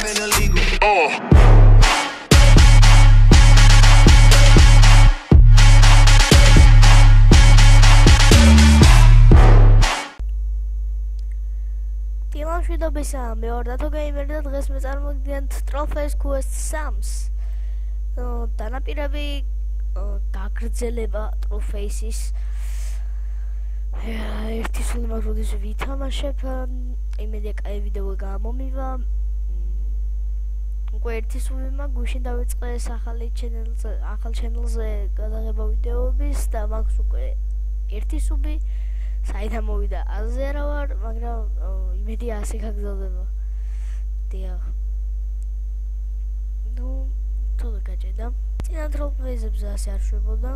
been illegal. მშვიდობისა, მეორე დათო გეიმერი და დღეს მე წარმოგიდგენთ Trophies Quest 3-ს. დანაპირები გაგრძელება Trophies-ის. ერთი სული მაქვს, როდის ვითამაშებ, იმედია კაი ვიდეო გამომივა. უკვე ერთი სული მაქვს, გუშინ დავიწყე ახალ ჩენელზე გადაღება ვიდეოების და მაქვს უკვე ერთი სული. საიდან მოვიდა აზე არა ვარ, მაგრამ იმედია ასე გაგრძელდება. დიახ. თოლა გაჭედა. წინა Trophies-ებზე ასე არ შვებოდა.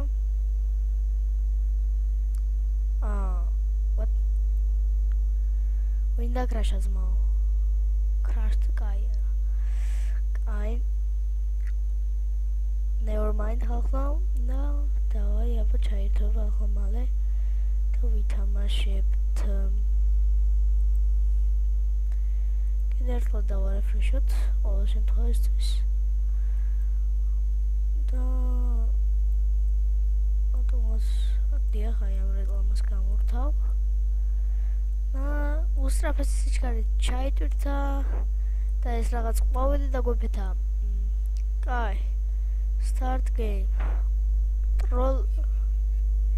what? ვინდა კრაშა ძმაო. კრაშტ კაი არა. კაი. Never mind ხალხო. დავაი აბა ჩაერთობა ახლა მალე. ვითამაშებთ. კიდევ ერთხელ დავარეფრეშოთ ყოველ შემთხვევაში. და ავტომატს დიახ, აი ამ რეკლამას გამორთავ. უსწრაფად სიჩქარე ჩაიტვირთა და ეს რაღაც ყვავილი დაგვეფეთა. კაი. Start game.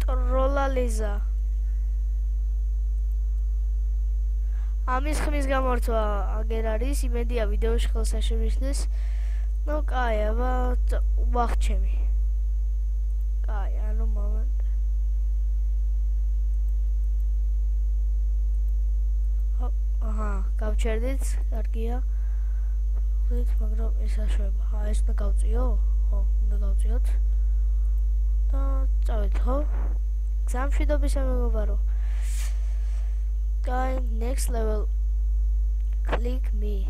ტროლალიზა. ამის ხმის გამორთვა აგერ არის, იმედია ვიდეოში ხელსა შემიშლის. კაი, აბა ვახჩემი. კაი, ანუ მომენტ. გავჩერდით, კარგია. ხვდით, მაგრამ ეს აშვება. ეს უნდა გავწიო? ხო, უნდა გავწიოთ. და წავით, ხო? გზამშვიდობისა მეგობარო. Guy, next level. Click me.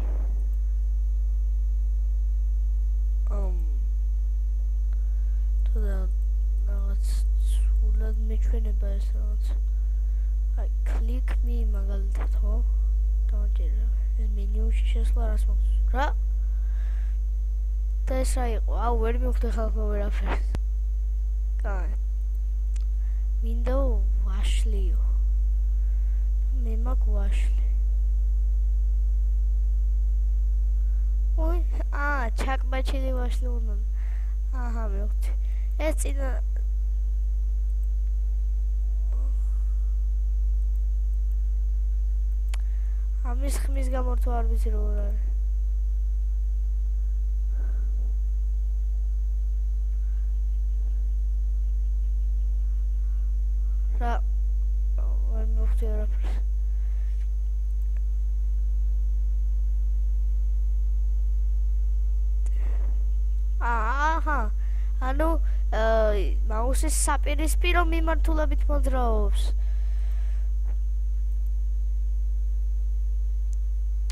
Let me train it by sounds. I click me მაგალითად ხო? დავჭერე. ეს მენიუში შესვლა რას მოხდა? რა? და ეს რა იყო? ვერ მივხვდი ხალხო ვერაფერს. კაი. მინდა ვაშლიო. მე მაქვს ვაშლი. ჩაკბაჩილი ვაშლი უნდა. მივხვდი. ეს წინა ამის ხმის გამორთვა არ ვიცი როგორ არის. რა ვერ მივხვდი არაფერს. ანუ მაუსის საპირისპირო მიმართულებით მოძრაობს.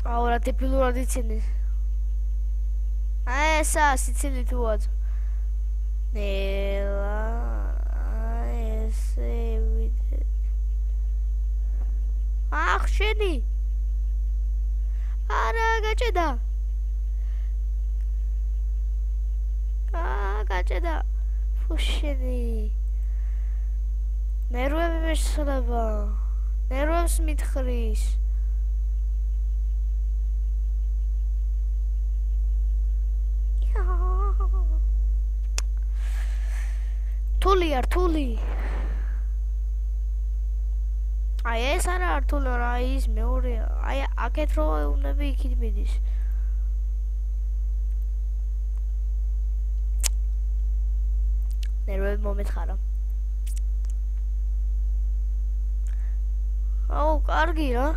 რა დებილურად იცინი. ესა სიცილი თუ ვაძ. ნელა ესე ვიდე. შენი. არა გაჭედა. გაჭედა. ფუშენი. ნერვები მეშლება. ნერვებს მithრის. თული არ თული. ეს არა არ თული, რა ის მეორე. აქეთ რო უნები იქით მიდის. ნერვები მომეთხარა. კარგი რა.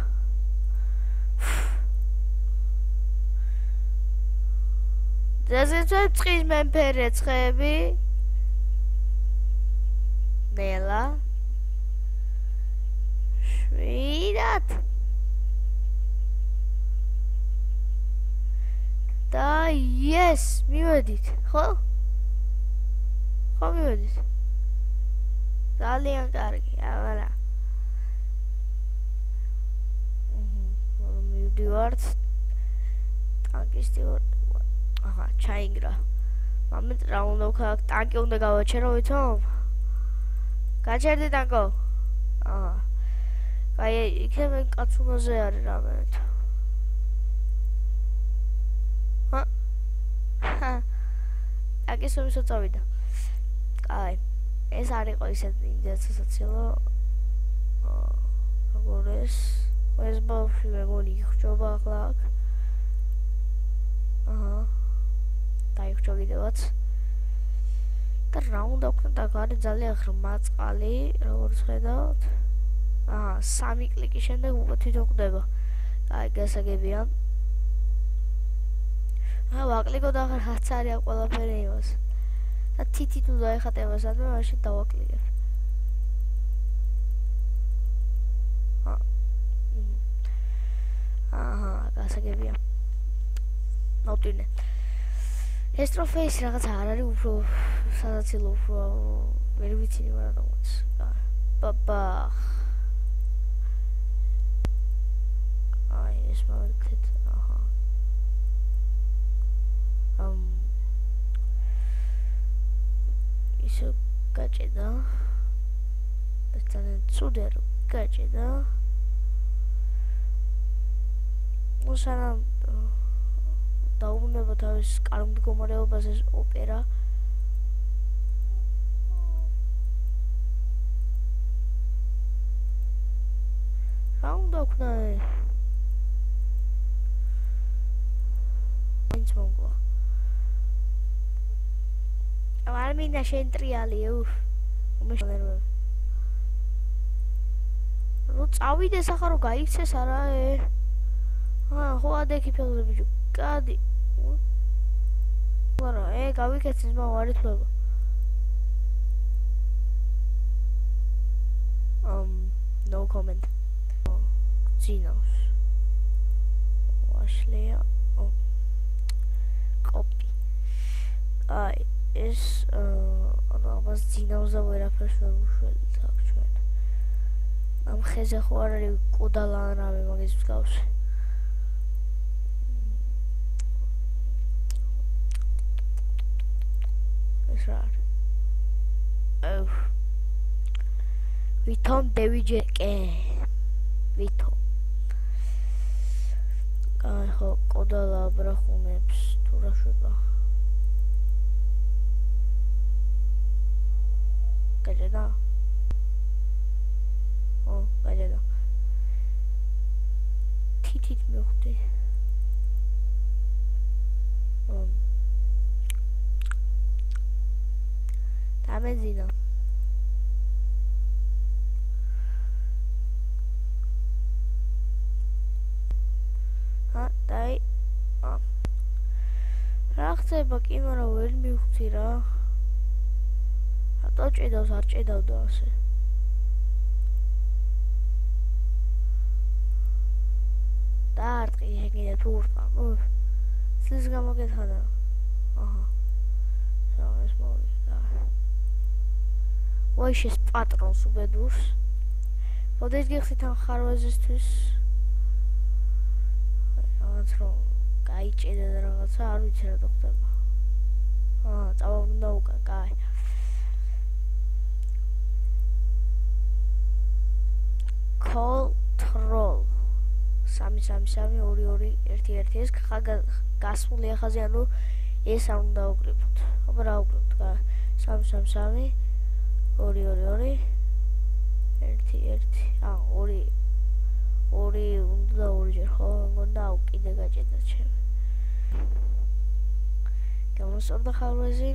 ზეზეცებ წყის მემფერე ცხები. ნელა. შვიდად. და yes, მივედით, ხო? ხო მივედით. ძალიან კარგი, აბა. მივდივართ. ლოგისტიკურ აჰა ჩაინგრა მომენტ რა უნდა ვქნა ტანკი უნდა გავაჩერო ვითომ გაჩერდი ტანკო აჰა აი იქნებ კაცუნაზე არის რამეთ ტანკის ომისო წავიდა აი ეს არ იყო ისეთი ინდიაცილო როგორ ეს ბავშვი მეგონი იხჭობა ახლა აქ აჰა დაიხჭო კიდევაც და რა უნდა ვქნა და არის ძალიან ღრმა წყალი როგორც ხედავთ აჰა 3 კლიკის შემდეგ უკვე თვითონ ყვდება აი გასაგებია ვაკლიკო და ახლა რაც არის აქ ყველაფერი იმას და თითით უნდა ეხატება სადმე მაშინ დავაკლიკებ აჰა გასაგებია ნოტინე ეს ტროფეის რაღაც არ არის უფრო სადაცილო უფრო ვერ ვიცი რატომაც ბაბა აი ეს მოვიქეთ აჰა ისო გაჭედა და ძალიან ცუდია რომ გაჭედა მოსანამ დაუბრუნება თავის კარმდგომარეობას ეს ოპერა რა უნდა ვქნა მაინც მომგვა არ მინდა შენ ტრიალი უმეშნერვებ რო წავიდეს ახლა რო გაიქცეს არა ხო ადექი ფეხზე ბიჭო გადი არა გავიქეცის მაო არ ითვლება no comment ძინავს ვაშლია კოპი აი ეს ამას ძინავს და ვერაფერს ვერ უშველით აქ ჩვენ ამ ხეზე ხო არ არის კუდალა ან რამე მაგის მსგავსი ეს რა არის ვითომ დევიჯეკე ვითომ აი ხო კოდალა აბრახუნებს თუ რა შვება გაჭედა გაჭედა თითით მივხვდი დამეძინა დაი რა ხდება კი მაგრამ ვერ მივხვდი რა რატო ჭედავს არ ჭედავდა ასე დაარტყი შეგინდა თუ ურტყა სლის გამოგეთხადა აჰა ეს მოვიდა ვაი შეს პატრონს უბედურს მოდის გიხსით ამ ხარვაზისთვის რაღაც რომ გაიჭედა და რაღაცა არ ვიცი რა ხდება წავავნდა უკან კაი control 3-3-3-2-2-1-1 ეს გასული ახაზე ანუ ეს არ უნდა უგრიფოთ აბა რა უგრიფოთ 3-3-3-2-2-2 1-1 ორი უნდა ორჯერ ხო მგონდა უკიდე გაჭედა ჩემ გამოსწორდა ხარვეზი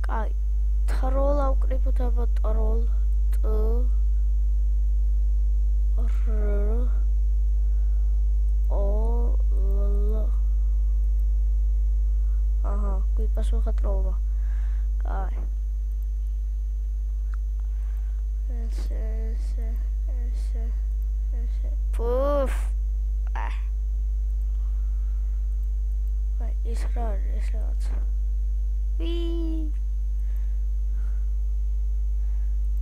კაი ტროლ ავკრიფოთ აბა ტროლ აჰა გვიპასუხა ტროლმა კაი ესე პუფ ის რა არის რაღაც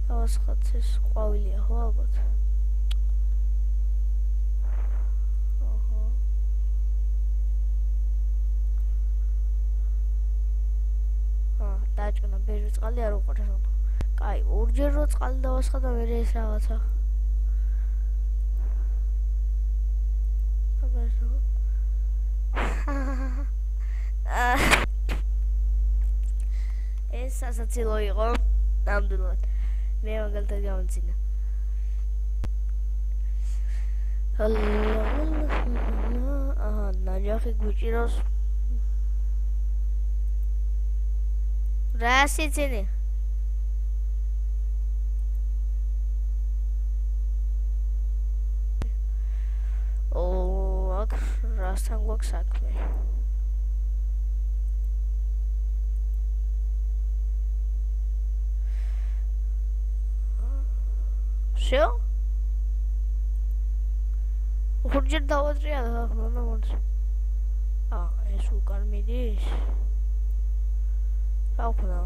დავასხაცეს ყვავილია ხო ალბათ გაჭკნა ბეჟი წყალი არ უყურეს. კაი, ორჯერ რო წყალი დავასხა და მე ეს რაღაცა. ეს სასაცილო იყო. ნამდვილად. მე მაგალითად გამომცინა. ნაჯახი გვიჭირავს. რა სიცინი? აქ რასთან გვაქვს საქმე? შო? ხურჯერ დავატრია და მომents. ეს უკან მიდის. რა ვქნა?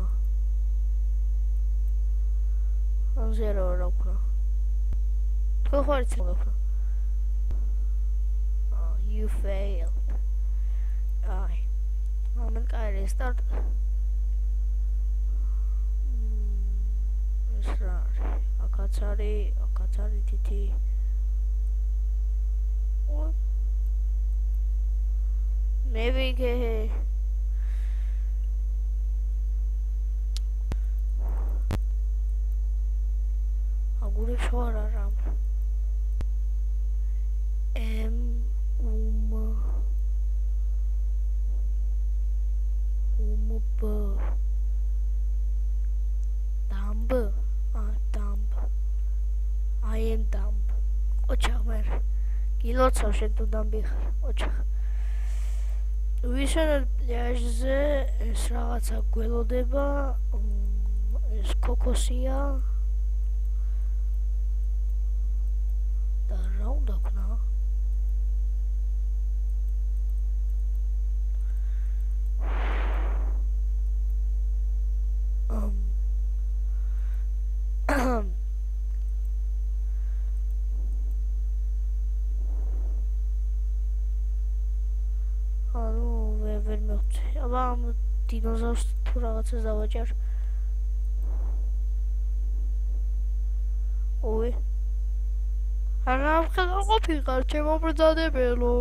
ანზერო რა ვქნა? თუ ხარ იცი მოგხნა? You failed. Moment I restart. Akatari titi. What? Maybe ke agure shora ram. Dumb. I am dumb. Ocha mer. Kilotsav შენ თუ დამბი ხარ. ოჩახ. ვისვენად პლაჟზე ეს რაღაცა გველოდება. ეს კოკოსია. და რა უნდა ქნა? ვერ მივხვდი. აბა ამ დინოზავრს თუ რაღაცას დავაჭარ. ой. არა ხება ყოფილიყარ ჩემო ბრძადებელო.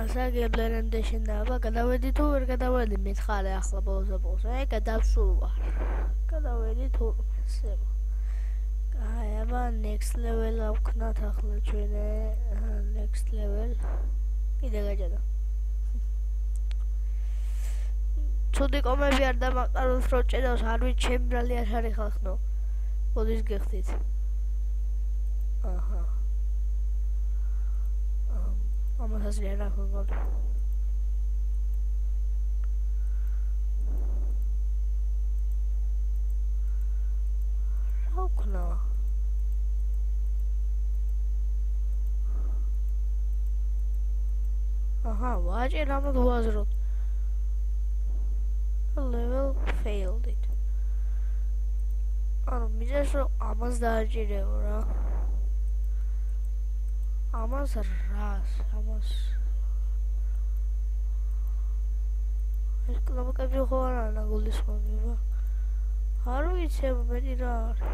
ასაგებლერენდე შენ აბა გადავედი თუ ვერ გადავედი მითხარე ახლა ბოლოს. გადავსულ ვარ. გადავედი თუ სება. აი აბა next level ავქნათ ახლა ჩვენ next level. კიდე გაჭედა. ცუდი კომები არ დამაყაროს რო ჭედავს არ ვიცი ჩემ ბრალი არ არის ხალხნო. მოდის გეხდით. აჰა. ამას რა რა ვქნა? აჰა, ვაჭერ ამათ ვაზრობ. Level failed it. ანუ მიზეს რომ ამას დააჭირეო რა. ამას ეს კლავაკები ხო არა ნაგულის ხომება. არ ვიცი მეტი რა არის.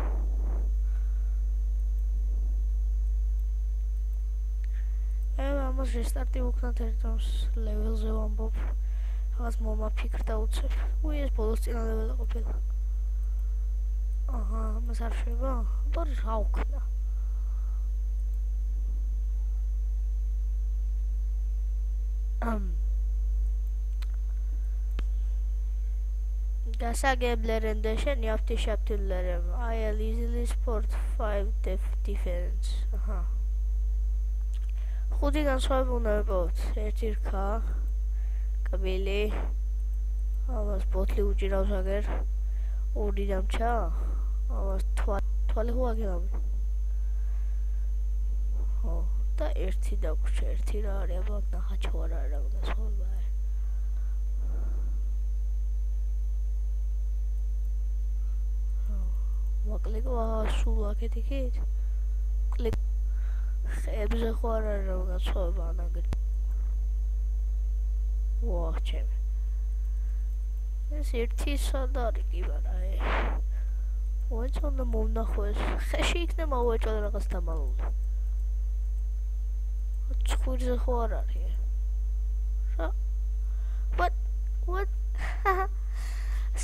ამას რესტარტი ვუქნათ ერთავს level-ზე ვამბობ. რაღაც მომაფიქრდა უცებ. ეს ბოლოს წინა level-ი ყოფილა. აჰა, ამას არ შევა? აბა რა ვქნა? გასაგებლერენდე შენ იაფთი შაფთილერემ. I'll easily sport 5 defense. აჰა. 5 განსხვავებული უნდა ვიყოთ. 1 რქა. კაბელი. ამას ბოთლი უჭირავს აგერ. 2 დამჩა. ამას თვალი ხო აგერავი. ხო, და 1 დაგვრჩა. 1 რა არის? აბა ნახაჩო არ არის რა განსხვავება. ვაკლიკო სულ აქეთ იქით. კლიკ ხებზე ხო არ არის რა განსხვავება ანაგეთ. ვაჰ ჩემი. ეს ერთი სად არის კი არა უეჭონა მომნახოს ხეში იქნება უეჭონა რაღაც დამალული ცხურზე ხო არ არის what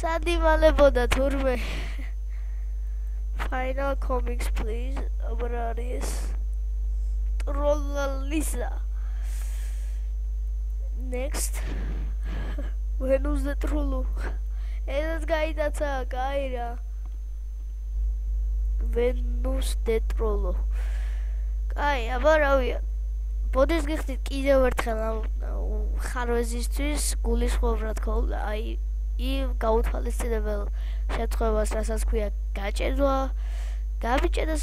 სადიმალებოდა თურმე final comics please აბრარის ტროლალისა next Venus de Trollo. Ეს გაიტაცა, კაი რა. Venus de Trollo. კაი, აბა რავია. ბოდეს გიხდით კიდევ ერთხელ ხარვეზისთვის გულისხმობ თქო, აი გაუთვალისწინებელ შეცხვებას, რასაც ქვია გაჭედვა. გამიჭედა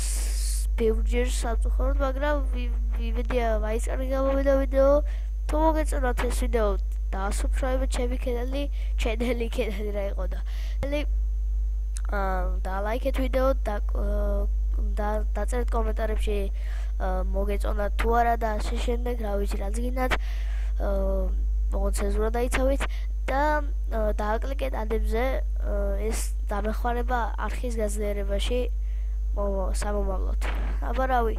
ბევრჯერ სამწუხაროდ, მაგრამ ვიდეო ვაიწყარი გამოვიდა ვიდეო. თუ მოგეწონათ ეს ვიდეო დაასუბსკრაიბეთ ჩემი ჩენელი რა იყო და ლაიქეთ ვიდეო და დაწერეთ კომენტარებში მოგეწონათ თუ არა და ასე შემდეგ რა ვიცი რაც გინდათ მოგონ ცენზურა დაიცავით და დააკლიკეთ ადებზე ეს დამეხმარება არხის გაძლიერებაში სამომავლოდ აბა რავი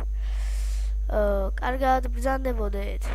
კარგად ბრძანდებოდეთ